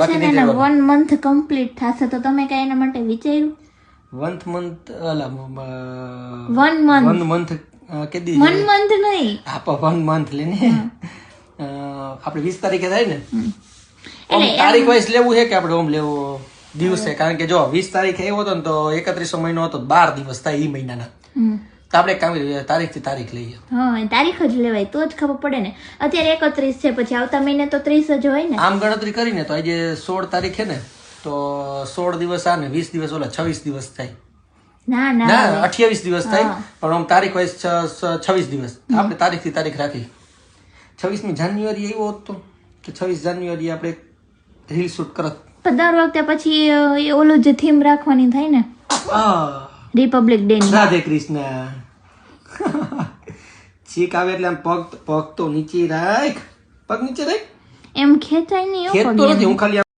છે ને 1 month complete થશે તો તમે કઈ એના માટે વિચાર્યું? 1 month 1 month કેદી 1 month નહીં આપ 1 month લેને આપણે 20 તારીખે થાય ને એટલે તારીખ વાઇઝ લેવું છે કે આપણે ઓમ લેવું દિવસે? કારણ કે જો 20 તારીખે આવ્યો હતો ને તો 31 મહિનો હતો 12 દિવસ થાય એ મહિનાના. તો આપણે કામ તારીખ થી તારીખ લઈએ. હા તારીખ જ લેવાય તો જ ખબર પડે ને. અત્યારે 31 છે પછી આવતા મહિને તો 30 જ હોય ને. આમ ગણતરી કરીને તો આજે 16 તારીખ છે ને તો 16 દિવસ આ ને 20 દિવસ ઓલા 26 દિવસ થાય. ના 28 દિવસ થાય પણ આમ તારીખ વાઇઝ 26 દિવસ. આપણે તારીખ થી તારીખ રાખી. 26મી જાન્યુઆરી આવ્યો હતો કે 26 જાન્યુઆરી આપણે રીલ શૂટ કરત. દર વખતે પછી ઓલું જે થીમ રાખવાની થાય ને રિપબ્લિક ડે ની. રાધે કૃષ્ણ. છીક આવે એટલે આમ પગ તો નીચે રાખ. પગ નીચે રાખ. એમ ખેંચાય નહીં. ખેંચતો નથી હું ખાલી